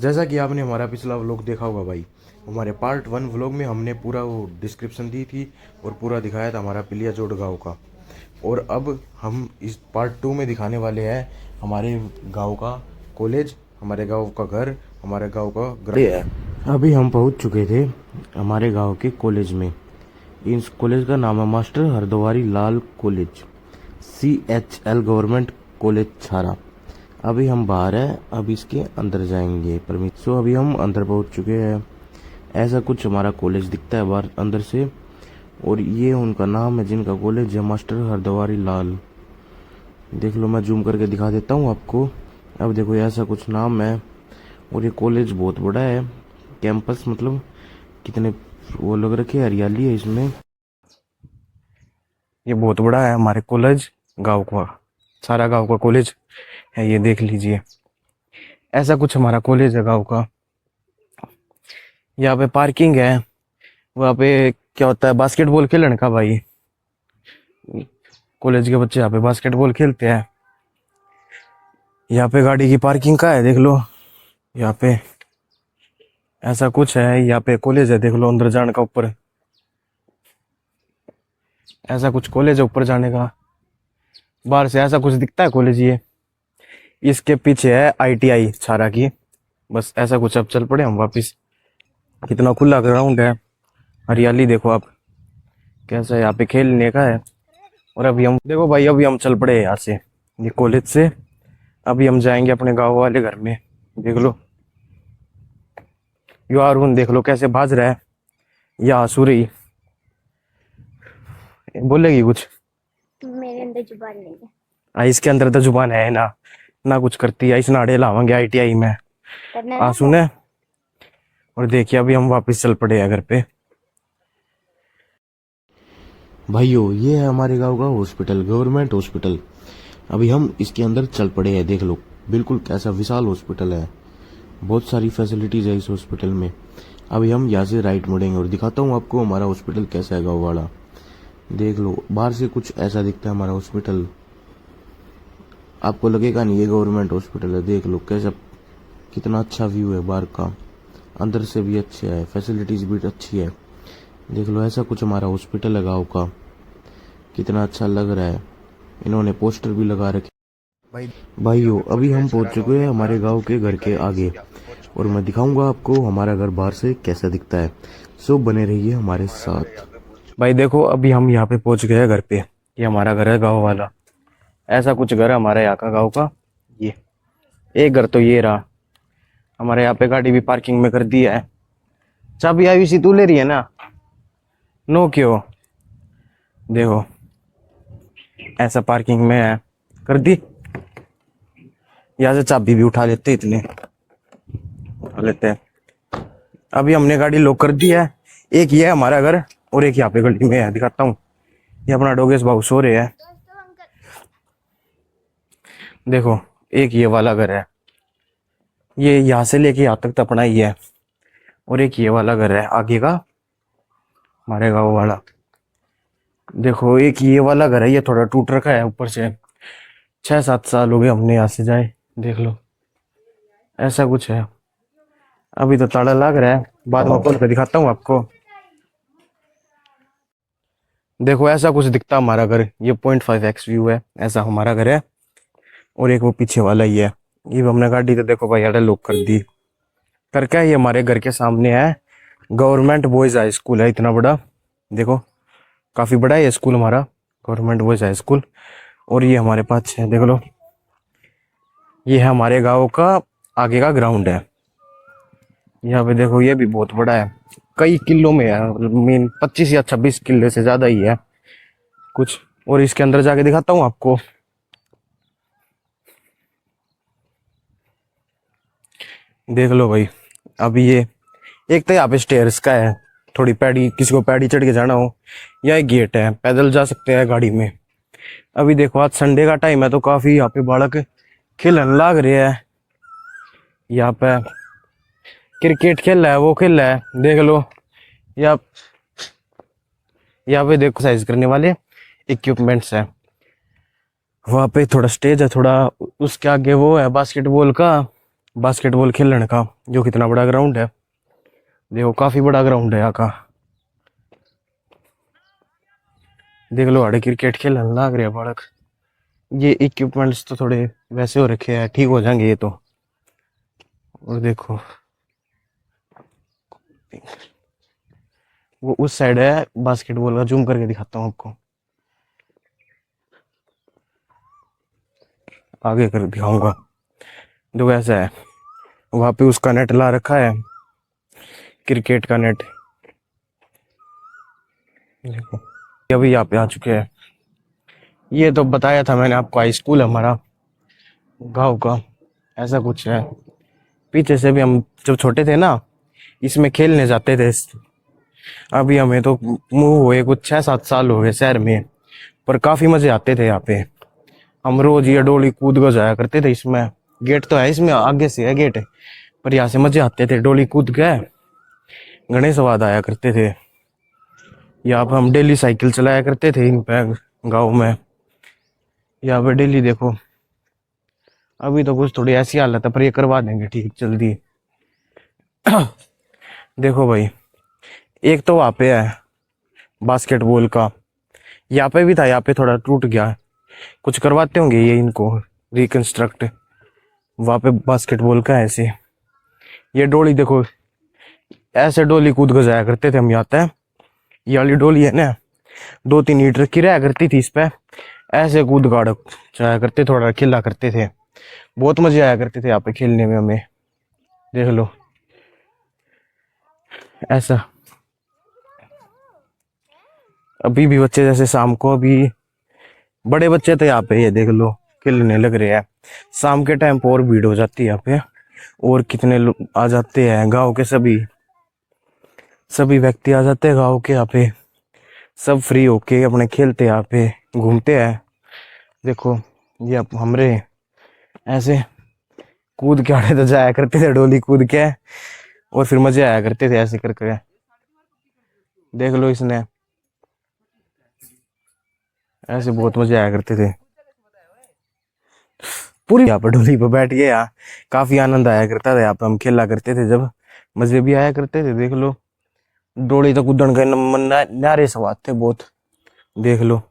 जैसा कि आपने हमारा पिछला व्लॉग देखा होगा भाई, हमारे पार्ट 1 व्लॉग में हमने पूरा वो डिस्क्रिप्शन दी थी और पूरा दिखाया था हमारा पिलियाजोड़ गांव का। और अब हम इस पार्ट 2 में दिखाने वाले हैं हमारे गांव का कॉलेज, हमारे गांव का घर, हमारे गांव का ग्राउंड। अभी हम पहुंच चुके थे हमारे गांव के कॉलेज में। इस कॉलेज का नाम है मास्टर हरदोवारी लाल कॉलेज, CHL गवर्नमेंट कॉलेज छारा। अभी हम बाहर हैं, अब इसके अंदर जाएंगे परमिट। सो अभी हम अंदर पहुंच चुके हैं। ऐसा कुछ हमारा कॉलेज दिखता है बाहर अंदर से। और ये उनका नाम है जिनका कॉलेज है, मास्टर हरदोवारी लाल। देख लो, मैं जूम करके दिखा देता हूँ आपको। अब देखो, ऐसा कुछ नाम है। और ये कॉलेज बहुत बड़ा है, कैंपस मतलब कितने वो लग रखे, हरियाली है इसमें। ये बहुत बड़ा है हमारे कॉलेज, गांव का सारा गांव का कॉलेज है, ये देख लीजिए। ऐसा कुछ हमारा कॉलेज है गांव का। यहाँ पे पार्किंग है, वहाँ पे क्या होता है, बास्केटबॉल खेलने का भाई। कॉलेज के बच्चे यहाँ पे बास्केटबॉल खेलते हैं। यहाँ पे गाड़ी की पार्किंग का है, देख लो। यहाँ पे ऐसा कुछ है, यहाँ पे कॉलेज है, देख लो अंदर जाने का। ऊपर ऐसा कुछ कॉलेज है, ऊपर जाने का। बाहर से ऐसा कुछ दिखता है कॉलेज ये। इसके पीछे है ITI छारा की। बस ऐसा कुछ। अब चल पड़े हम वापिस। कितना खुला ग्राउंड है, हरियाली देखो आप कैसा है, यहाँ पे खेलने का है। और अभी हम देखो भाई, अभी हम चल पड़े यहाँ से, ये कॉलेज से। अभी हम जाएंगे अपने गांव वाले घर में। देख लो, यो अरुण देख लो कैसे भाज रहा है। या आसुरी बोलेगी कुछ, मेरे अंदर जुबान नहीं है। इसके अंदर तो जुबान है ना, ना कुछ करती है। इस नाड़े लावांगे ITI में सुने। और देखिए, अभी हम वापस चल पड़े हैं घर पे। भाइयों, ये है हमारे गांव का हॉस्पिटल, गवर्नमेंट हॉस्पिटल। अभी हम इसके अंदर चल पड़े हैं। देख लो बिल्कुल कैसा विशाल हॉस्पिटल है, बहुत सारी फैसिलिटीज है इस हॉस्पिटल में। अभी हम यहाँ से राइट मुड़ेंगे और दिखाता हूँ आपको हमारा हॉस्पिटल कैसा है गाँव वाला। देख लो, बाहर से कुछ ऐसा दिखता है हमारा हॉस्पिटल। आपको लगेगा नहीं ये गवर्नमेंट हॉस्पिटल है। देख लो कैसा, कितना अच्छा व्यू है बाहर का, अंदर से भी अच्छा है, फैसिलिटीज भी अच्छी है। देख लो, ऐसा कुछ हमारा हॉस्पिटल है गाँव का, कितना अच्छा लग रहा है। इन्होंने पोस्टर भी लगा रखे। भाइयों, अभी हम पहुंच चुके हैं हमारे गांव के घर के आगे और मैं दिखाऊंगा आपको हमारा घर बाहर से कैसा दिखता है। सो बने रहिए हमारे साथ। भाई देखो, अभी हम यहाँ पे पहुंच गए हैं घर पे। ये हमारा घर है गाँव वाला। ऐसा कुछ घर है हमारे यहाँ का गाँव का। ये एक घर तो ये रहा। हमारे यहाँ पे गाड़ी भी पार्किंग में कर दी है। चाबी आई सी तू ले रही है ना? नो क्यों? देखो ऐसा पार्किंग में है, कर दी। यहाँ से चाबी भी उठा लेते, इतने उठा लेते हैं। अभी हमने गाड़ी लॉक कर दी है। एक ये है हमारा घर और एक यहाँ पे गली में है, दिखाता हूँ। ये अपना डोगेश भाऊ सो रहे हैं। देखो, एक ये वाला घर है, ये यहाँ से लेके यहाँ तक तो अपना ही है। और एक ये वाला घर है आगे का, हमारे गाँव वाला। देखो, एक ये वाला घर है, ये थोड़ा टूट रखा है ऊपर से। 6-7 साल हो गए हमने यहाँ से जाए। देख लो ऐसा कुछ है। अभी तो ताला लग रहा है, बाद में खोल कर दिखाता हूँ आपको। देखो ऐसा कुछ दिखता हमारा घर। ये 0.5x व्यू है, ऐसा हमारा घर है। और एक वो पीछे वाला ही है। ये हमने गाड़ी तो देखो भाई यार लॉक कर दी करके। ये हमारे घर के सामने है गवर्नमेंट बॉयज हाई स्कूल है, इतना बड़ा। देखो काफी बड़ा है ये स्कूल हमारा, गवर्नमेंट बॉयज हाई स्कूल। और ये हमारे पास है, देख लो। ये है हमारे गाँव का आगे का ग्राउंड है। यहाँ पे देखो, ये भी बहुत बड़ा है, कई किलो में है, मीन 25 या 26 किलो से ज्यादा ही है कुछ। और इसके अंदर जाके दिखाता हूँ आपको। देख लो भाई, अभी ये एक तो यहाँ पे स्टेयर्स का है, थोड़ी पैड़ी, किसी को पैड़ी चढ़ के जाना हो, या एक गेट है, पैदल जा सकते हैं गाड़ी में। अभी देखो, आज संडे का टाइम है तो काफी यहाँ पे बालक खेलने लाग रहे हैं। यहाँ पे क्रिकेट खेल रहा है, वो खेल रहा है, देख लो। यहाँ पे देखो एक्सरसाइज करने वाले इक्विपमेंट्स है। वहाँ पे थोड़ा स्टेज है, थोड़ा उसके आगे वो है बास्केटबॉल का। बास्केटबॉल खेलने का। जो कितना बड़ा ग्राउंड है, देखो काफी बड़ा ग्राउंड है यहाँ का। देख लो आड़े क्रिकेट खेलने लग रहे हैं बालक। ये इक्विपमेंट्स तो थोड़े वैसे हो रखे हैं, ठीक हो जाएंगे ये तो। और देखो वो उस साइड है बास्केटबॉल का, जूम करके दिखाता हूँ आपको, आगे कर दिखाऊंगा। जो ऐसा है, वहां पे उसका नेट ला रखा है, क्रिकेट का नेट। देखो अभी यहाँ पे आ चुके हैं। ये तो बताया था मैंने आपको, हाई स्कूल है हमारा गांव का, ऐसा कुछ है। पीछे से भी हम जब छोटे थे ना, इसमें खेलने जाते थे। अभी हमें तो मूव हुए कुछ 6-7 साल हो गए शहर में, पर काफी मजे आते थे यहाँ पे। हम रोज ये डोली कूद कर जाया करते थे इसमें। गेट तो है इसमें, आगे से है गेट, पर यहाँ से मजे आते थे डोली कूद के, घने स्वाद आया करते थे। यहाँ पे हम डेली साइकिल चलाया करते थे इन पे गाँव में। यहाँ पे डेली देखो, अभी तो कुछ थोड़ी ऐसी हालत है, पर ये करवा देंगे ठीक जल्दी। देखो भाई, एक तो वहाँ पे है बास्केटबॉल का, यहाँ पे भी था, यहाँ पे थोड़ा टूट गया, कुछ करवाते होंगे ये इनको रिकंस्ट्रक्ट। वहाँ पे बास्केटबॉल का है ऐसे। ये डोली देखो, ऐसे डोली कूद कर जाया करते थे हम यहाँ पे। ये वाली डोली है ना, 2-3 ईंट रखी रहा करती थी इस पे, ऐसे कूद गाड़ जाया करते, थोड़ा खेला करते थे। बहुत मजे आया करते थे यहाँ पे खेलने में हमें। देख लो ऐसा। अभी भी बच्चे जैसे शाम को, अभी बड़े बच्चे तो यहाँ पे ये देख लो खेलने लग रहे हैं। शाम के टाइम पर और भीड़ हो जाती है यहाँ पे, और कितने लोग आ जाते हैं गांव के, सभी व्यक्ति आ जाते हैं गांव के यहाँ पे। सब फ्री होके अपने खेलते हैं यहाँ पे, घूमते हैं। देखो ये हमरे ऐसे कूद के आड़े तो जाया करते थे डोली कूद के, और फिर मजे आया करते थे ऐसे करके। देख लो इसने ऐसे बहुत मजे आया करते थे। पूरी यहाँ पर डोली पर बैठ गए, यहाँ काफी आनंद आया करता था। यहाँ पे हम खेला करते थे जब, मजे भी आया करते थे। देख लो डोली तो कूदन के नारे सवाद थे बहुत। देख लो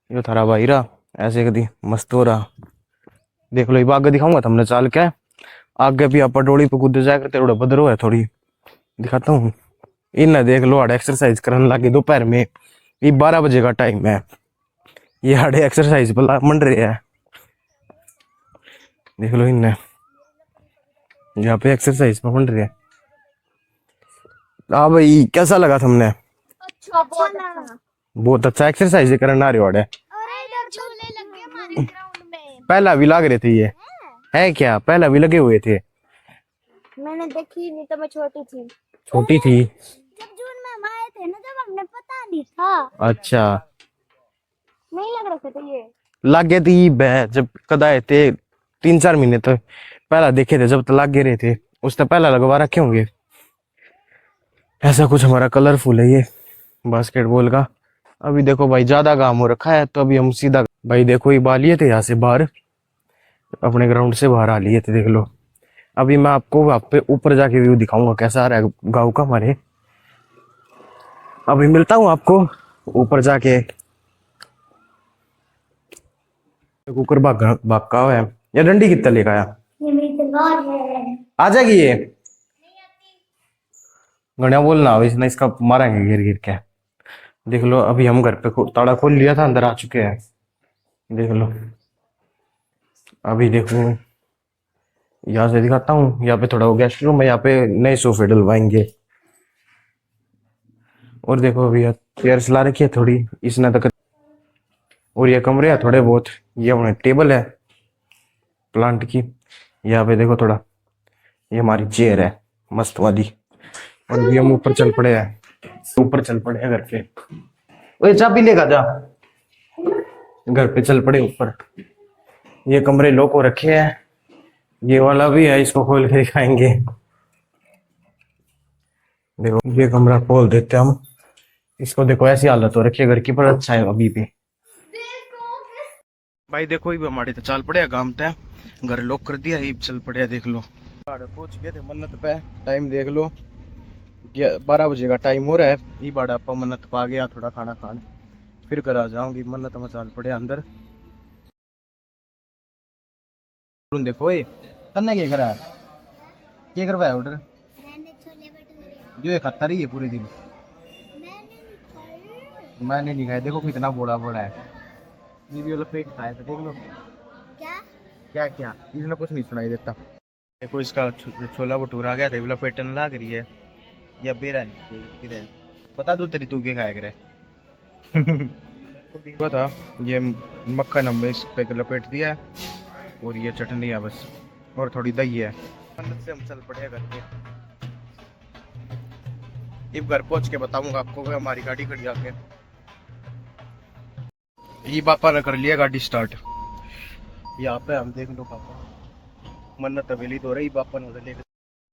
ये थारा भाई रहा ऐसे कदी मस्त हो रहा। देख लो ये आगे दिखाऊंगा तुमने चाल के, आगे भी आप डोली पे कूद जाया करते, थोड़ा बदरो है थोड़ी, दिखाता हूँ। इन देख लो आड़े एक्सरसाइज करने लगे दोपहर में, ये 12 बजे का टाइम है, ये आड़े एक्सरसाइज पर मंड रहे हैं। देख लो इन यहाँ पे एक्सरसाइज पर मंड रहे हैं। हाँ भाई कैसा लगा तुमने? अच्छा, बहुत अच्छा। बहुत अच्छा एक्सरसाइज करने आ रहे हो आड़े। अरे इधर झूले लगे हमारे ग्राउंड में। पहला भी लग रहे थे ये, है क्या? पहला भी लगे हुए थे। मैंने देखी नहीं तो मैं छोटी थी। छोटी थी जब जून में हम आए थे ना, जब हमने पता नहीं था। अच्छा, नहीं लग रहे थे ये। लागे थी जब कद आए थे 3-4 महीने तो पहला देखे थे, जब तो लागे रहे थे उस तो पहला लगवा रखे होंगे। ऐसा कुछ हमारा कलरफुल है ये बास्केटबॉल का। अभी देखो भाई ज्यादा काम हो रखा है, तो अभी हम सीधा भाई देखो ये बा लिए थे यहाँ से बाहर, अपने ग्राउंड से बाहर आ लिए थे। देख लो अभी मैं आपको वहाँ पे ऊपर जाके व्यू दिखाऊंगा कैसा आ रहा है गाँव का हमारे। अभी मिलता हूँ आपको ऊपर जाके। कुकर भाग का है, या डंडी कितना लेकर आया? ये मेरी तलवार है। आ जाएगी ये, गणिया बोलना इसने, इसका मारेंगे गिर गिर के। देख लो अभी हम घर पे ताला खोल लिया था, अंदर आ चुके हैं। देख लो अभी देखो यहाँ से दिखाता हूँ, यहाँ पे थोड़ा वो गेस्ट रूम है, यहाँ पे नए सोफे डलवाएंगे। और देखो अभी चेयर्स ला रखी है थोड़ी इसने तक, और ये कमरे है थोड़े बहुत, ये अपने टेबल है प्लांट की। यहाँ पे देखो थोड़ा, ये हमारी चेयर है मस्त वाली। और अभी हम ऊपर चल पड़े हैं घर पे। ओए चाबी लेगा जा, घर पे चल पड़े ऊपर। ये कमरे लॉक हो रखे हैं, ये वाला भी है, इसको खोल के दिखाएंगे। देखो ये कमरा खोल देते हम इसको। देखो ऐसी हालत हो रखी है घर की, पर अच्छा है अभी भी। भाई देखो ये हमारे तो चाल पड़े काम तय घर लॉक कर दिया ये चल पड़े देख लो पहुंच गए थे मन्नत पे टाइम देख लो 12 बजे का टाइम हो रहा है ये बाड़ा आप मन्नत पा गया थोड़ा खाना खाने फिर घर आ जाऊंगी मन्नत में चाल पड़े अंदर देखो ये करना क्या करा क्या करवाया ऑर्डर मैंने छोले भटूरे जो ये खाता रही है पूरे दिन मैंने नहीं खाया देखो कितना बड़ा बड़ा है ये भी वाला पेट खाया था देख लो क्या क्या क्या इसने कुछ नहीं सुनाई देता देखो इसका छोला भटूरा आ गया था वाला पेटर्न लाग रही है या बेरा नहीं किधर बता दो तेरी तू क्या खाया करे पता ये मक्खन हमने इस पे लपेट दिया है और ये चटनी है बस और थोड़ी दही है अंदर से हम चल पड़े घर पे अब घर पहुंच के बताऊंगा आपको कि हमारी गाड़ी खड़ी आके ये पापा ने कर लिया गाड़ी स्टार्ट यहाँ पे हम देख लो पापा मन्नत हवेली तो रही पापा ने उधर लेकर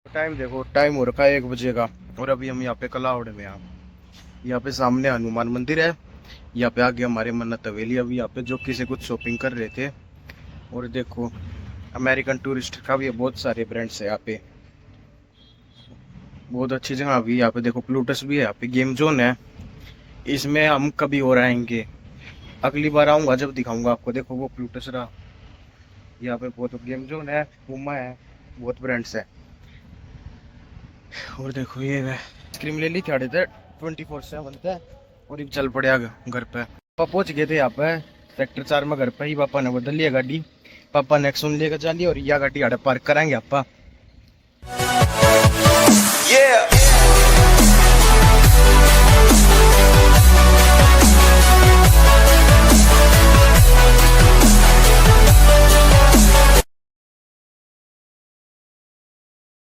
टाइम देखो टाइम हो रखा है 1 बजे का और अभी हम यहाँ पे कलावड़ में यहाँ पे सामने हनुमान मंदिर है यहाँ पे आगे हमारे मन्नत हवेली अभी यहाँ पे जो किसी कुछ शॉपिंग कर रहे थे और देखो अमेरिकन टूरिस्ट का भी बहुत सारे ब्रांड्स है यहाँ पे बहुत अच्छी जगह भी यहाँ पे देखो प्लूटस भी है यहाँ पे गेम जोन है इसमें हम कभी और आएंगे अगली बार आऊंगा जब दिखाऊंगा आपको देखो वो प्लूटस रहा यहाँ पे बहुत गेम जोन है पुमा है बहुत ब्रांड्स है और देखो ये आइसक्रीम ले ली थी 24/7 है और एक चल पड़े घर पे पापा पहुंच गए थे यहाँ पे सेक्टर 4 में घर पे ही पापा ने बदल लिया गाड़ी पापा नेक्सॉन लेकर जा लिया और यह गाड़ी आड़े पार्क कराएंगे आपा Yeah.